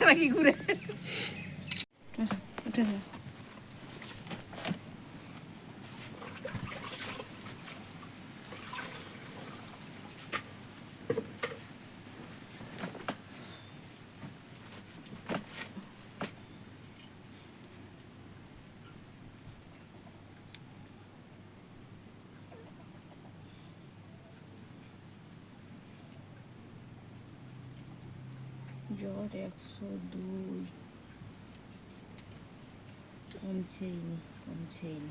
যাচ্ছে নাকি ঘুরে। উঠে যা। জ্বর 102, কমছেই নি।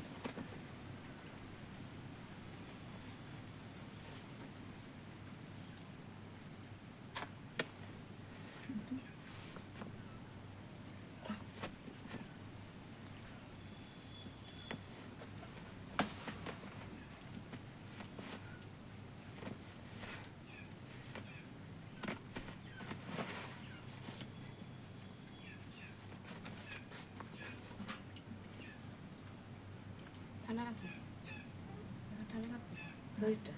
ঠান্ডা রাখিস, ঠান্ডা রাখিস শরীরটা।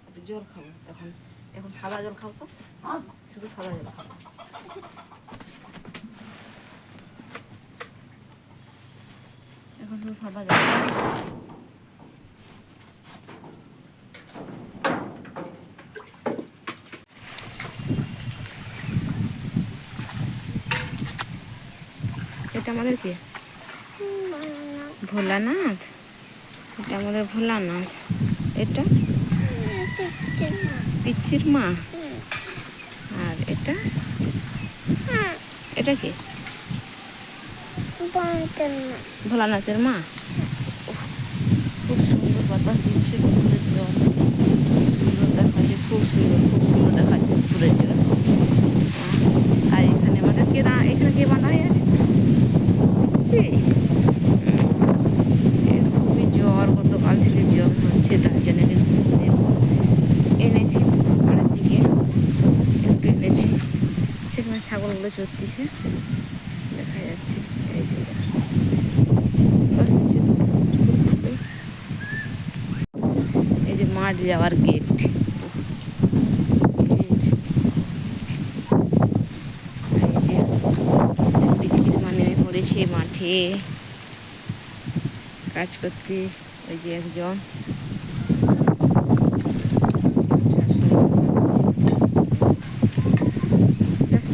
একটু জল খাবো এখন, সাদা জল খাও তো, শুধু সাদা জল খাবো। এখন শুধু সাদা জল। এটা আমাদের কি? ভোলানাথ। এটা আমাদের ভোলানাথ। এটা পিচ্ছির মা। আর এটা এটা কি? ভোলানাথের মা। খুব সুন্দর বাতাস দিচ্ছে, পুকুরের জল সুন্দর দেখাচ্ছে, খুব সুন্দর দেখাচ্ছে পুকুরের জল। আর এখানে আমাদের এখানে কে বানা হয়ে আছে খুবই জ্বর, গতকাল থেকে জ্বর হচ্ছে, তার জন্য এনেছি পাড়ার দিকে একটু এনেছি। সেখানে ছাগলগুলো চড়তেছে, দেখা যাচ্ছে। এই যে এই যে মাঠ যাওয়ার গেট। বিস্কিট মানে পড়েছে মাঠে কাজ করতে। ওই যে একজন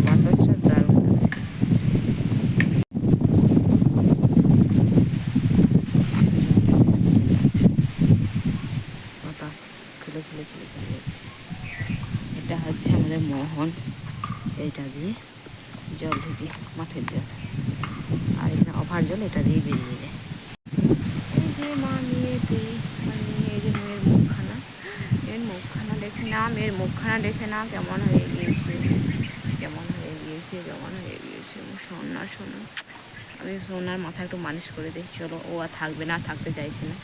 বাতাসটা দারুণ লাগছে। বাতাস খুলে যাচ্ছে। এটা হচ্ছে আমাদের মোহন, এইটা দিয়ে জল ঢুকি, মাঠের জল। আর এখানে অভার জল এটা দিয়ে বেরিয়ে যায়। এই যে মা মেয়েতে, এই যে মেয়ের মুখখানা দেখে না, মেয়ের মুখখানা দেখে না কেমন হয়ে গিয়েছে। সোনা। আমি সোনার মাথা একটু মালিশ করে দিই। চলো, ও আর থাকবে না, থাকতে চাইছে না,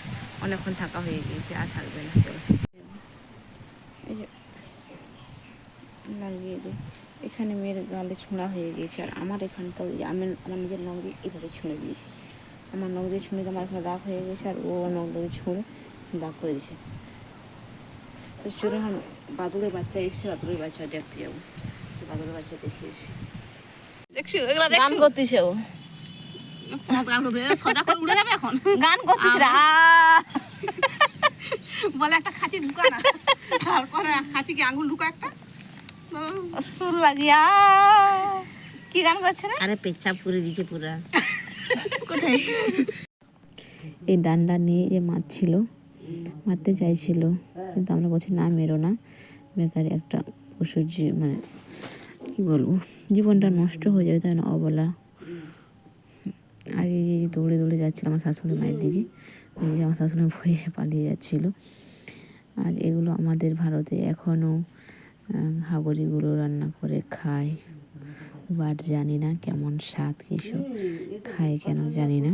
অনেকক্ষণ থাকা হয়ে গিয়েছে, আর থাকবে না। চলো এই যে লাগিয়ে দিই। এখানে মেয়ের গালে ছোঁড়া হয়ে গিয়েছে, আর আমার এখানটা আমার নিজের নখ দিয়ে এভাবে ছুঁড়ে দিয়েছি। আমার নখ দিয়ে ছুঁড়ে আমার এখানে দাগ হয়ে গেছে, আর ও নখ দিয়ে ছুঁড়ে দাগ করে দিয়েছে। তো চলো, এখন বাদুড়ের বাচ্চা এসছে, বাদুড়ের বাচ্চা দেখতে যাবো। সে বাদুড়ের বাচ্চা দেখে এসে দেখছি গান করতেছে। ও গান উড়ে যাবে এখন, গান করতেছে বলে একটা খাঁচি ঢুকা না, তারপরে খাঁচিকে আঙুল ঢুকা একটা সুর লাগিয়া কি গান করছে রে? আরে পেচ্ছাপ করে দিয়েছে পুরা। কোথায়? এই ডান্ডা নিয়ে যে মারতে চাইছিল, কিন্তু আমরা বলছি না, মেরো না, বেকারি একটা পশুর মানে কি বলবো, জীবনটা নষ্ট হয়ে যাবে, তাই না অবলা। আর এই যে দৌড়ে যাচ্ছিল আমার শাশুড়ি মায়ের দিকে, ওই যে আমার শাশুড়ি ভয়ে পালিয়ে যাচ্ছিলো। আর এগুলো আমাদের ভারতে এখনও হাগরিগুলো রান্না করে খায়, বাট জানি না কেমন স্বাদ, কিছু খায় কেন জানি না।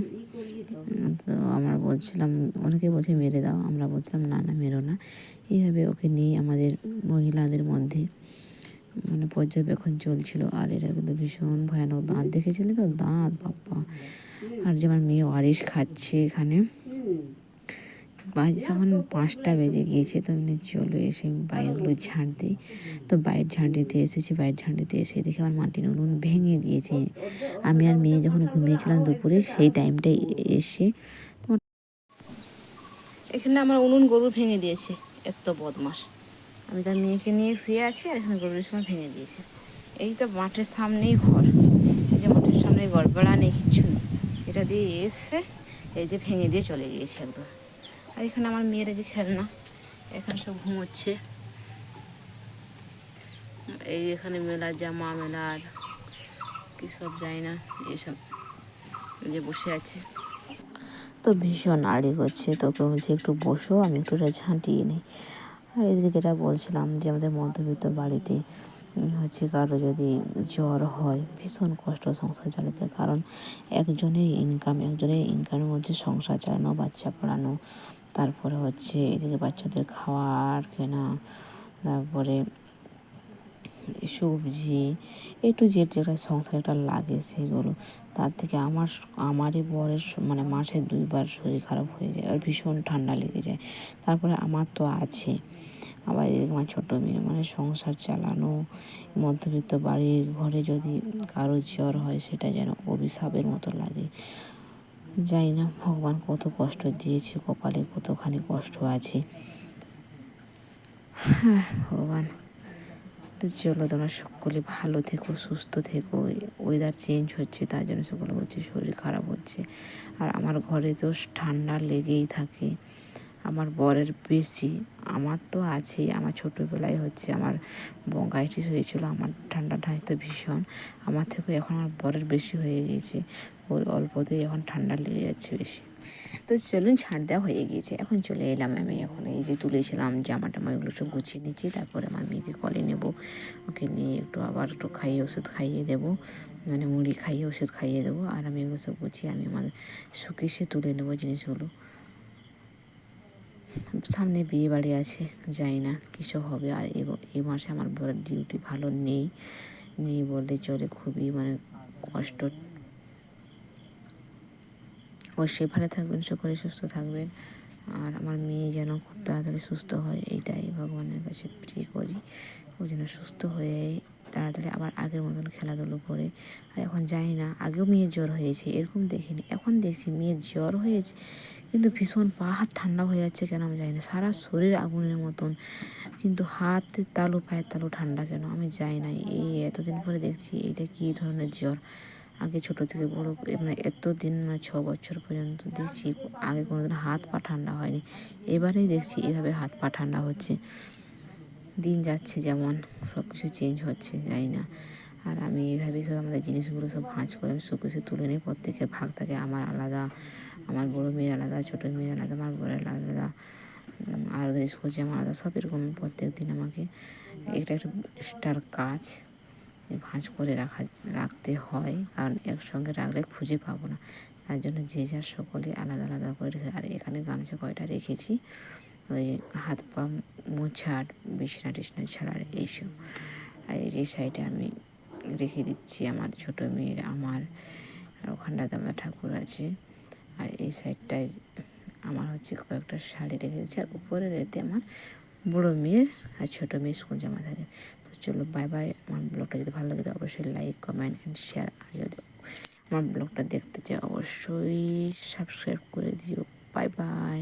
তো আমরা বলছিলাম, অনেকে বলছে মেরে দাও, আমরা বলছিলাম না মেরো না। এইভাবে ওকে নিয়ে আমাদের মহিলাদের মধ্যে মানে পর্যবেক্ষণ চলছিল। আর এরা কিন্তু ভীষণ ভয়ানক দাঁত দেখেছিলেন তো, দাঁত বাপ্পা। আর যেমন মেয়ে ওয়ারিশ খাচ্ছে এখানে, বাজে যখন 5টা বেজে গিয়েছে, তো এমনি চলো এসে বাইরগুলো ঝাঁট দিই। তো বাইর ঝাঁট দিতে এসেছি, বাইর ঝাঁট দিতে এসে দেখি আমার মাটির উনুন ভেঙে দিয়েছে। আমি আর মেয়ে যখন ঘুমিয়েছিলাম দুপুরে, সেই টাইমটাই এসে এখানে আমার উনুন গরু ভেঙে দিয়েছে, এত বদমাস। আমি তার মেয়েকে নিয়ে শুয়ে আছি আর এখানে গরুর সময় ভেঙে দিয়েছে। এই তো মাঠের সামনেই ঘর, এই যে মাঠের সামনে ঘর, বেড়া নেই, কিচ্ছু নেই। এটা দিয়ে এসছে, এই যে ভেঙে দিয়ে চলে গিয়েছে একদম। আর এখানে আমার মেয়েরা যে খেলনা, এখানে সব ঘুমোচ্ছে। এই এখানে মেলার জামা, মেলার কি সব যায় না, এইসব যে বসে আছে। তো ভীষণ আড়ি করছে, তোকে বলছি একটু বসো, আমি একটু ঝাঁটিয়ে নিই। আর এদিকে যেটা বলছিলাম যে আমাদের মধ্যবিত্ত বাড়িতে হচ্ছে কারো যদি জ্বর হয়, ভীষণ কষ্ট সংসার চালাতে। কারণ একজনের ইনকামের মধ্যে সংসার চালানো, বাচ্চা পড়ানো, তারপরে হচ্ছে এদিকে বাচ্চাদের খাওয়ার কেনা, তারপরে সবজি, একটু যেটা সংসারটা লাগে সেগুলো। তার থেকে আমারই বরের মানে মাসে 2বার শরীর খারাপ হয়ে যায় আর ভীষণ ঠান্ডা লেগে যায়। তারপরে আমার তো আছে, আবার এদিকে আমার ছোটো মেয়ে, মানে সংসার চালানো, মধ্যবিত্ত বাড়ির ঘরে যদি কারো জ্বর হয়, সেটা যেন অভিশাপের মতো লাগে। জানি না ভগবান কত কষ্ট দিয়েছে, কপালে কতখানি কষ্ট আছে। হ্যাঁ ভগবান। তো চলো, তোমরা সকলে ভালো থেকো, সুস্থ থেকো। ওয়েদার চেঞ্জ হচ্ছে, তার জন্য সকলে বলছে শরীর খারাপ হচ্ছে। আর আমার ঘরে তো ঠান্ডা লেগেই থাকে, আমার বরের বেশি। আমার তো আছেই, আমার ছোটোবেলায় হচ্ছে আমার ব্রঙ্কাইটিস হয়েছিল, আমার ঠান্ডা তো ভীষণ। আমার থেকে এখন আমার বরের বেশি হয়ে গিয়েছে, ওর অল্পতেই এখন ঠান্ডা লেগে যাচ্ছে বেশি। তো চলুন, ঝাড় দেওয়া হয়ে গিয়েছে, এখন চলে এলাম আমি। এখন এই যে তুলেছিলাম জামা টামা, এগুলো সব গুছিয়ে নিচ্ছি। তারপরে আমার মেয়েকে কলে নেব, ওকে নিয়ে আবার একটু খাইয়ে ওষুধ খাইয়ে দেবো, মানে মুড়ি খাইয়ে ওষুধ খাইয়ে দেবো। আর আমি এগুলো সব গুছিয়ে আমি আমার শোকেসে তুলে নেবো জিনিসগুলো। সামনে বিয়ে বাড়ি আছে, যাই না কিছু হবে। আর এই মাসে আমার বড় ডিউটি ভালো নেই বললে চলে, খুবই মানে কষ্ট। অবশ্যই ভালো থাকবেন, সকলে সুস্থ থাকবেন। আর আমার মেয়ে যেন খুব তাড়াতাড়ি সুস্থ হয়, এইটাই ভগবানের কাছে প্রে করি। ও যেন সুস্থ হয়ে তাড়াতাড়ি আবার আগের মতন খেলাধুলো করে। আর এখন জানি না, আগেও মেয়ের জ্বর হয়েছে এরকম দেখিনি, এখন দেখছি মেয়ের জ্বর হয়েছে কিন্তু ভীষণ পা হাত ঠান্ডা হয়ে যাচ্ছে কেন আমি জানি না, সারা শরীর আগুনের মতন, কিন্তু হাতের তালু পায়ের তালু ঠান্ডা কেন আমি জানি না। এই এতদিন পরে দেখছি এটা কী ধরনের জ্বর। আগে ছোটো থেকে বড় মানে এতদিন, মানে 6 বছর পর্যন্ত দেখছি আগে কোনোদিন হাত পা ঠান্ডা হয়নি, এবারেই দেখছি এভাবে হাত পা ঠান্ডা হচ্ছে। দিন যাচ্ছে যেমন সব কিছু চেঞ্জ হচ্ছে, জানি না। আর আমি এইভাবেই সব আমাদের জিনিসগুলো সব ভাঁজ করে আমি শোকেসে তুলে নিই। প্রত্যেকের ভাগ থাকে, আমার আলাদা, আমার বড় মেয়ের আলাদা, ছোটো মেয়ের আলাদা, আমার বরের আলাদা, আর ওদের স্কুল জামা আলাদা, সব এরকম প্রত্যেক দিন আমাকে এটা একটা এক্সট্রার কাজ, ভাঁজ করে রাখতে হয়। কারণ একসঙ্গে রাখলে খুঁজে পাবো না, তার জন্য যে যার সকলে আলাদা আলাদা করে রেখে। আর এখানে গামছা কয়টা রেখেছি, ওই হাত পা মোছার, বিছনা টিছনা ছাড়ার এইসব। আর এই সাইডে আমি রেখে দিচ্ছি আমার ছোটো মেয়ের, আমার, আর ওখানটাতে আমার ঠাকুর আছে। আর এই সাইডটায় আমার হচ্ছে কয়েকটা শাড়ি রেখে দিচ্ছি, আর উপরের এতে আমার বড়ো মেয়ের আর ছোটো মেয়ের স্কুল জামা থাকে। তো চলো, বাই বাই। আমার ব্লগটা যদি ভালো লাগে তো অবশ্যই লাইক, কমেন্ট অ্যান্ড শেয়ার। আর যদি আমার ব্লগটা দেখতে চাও অবশ্যই সাবস্ক্রাইব করে দিও। Bye bye.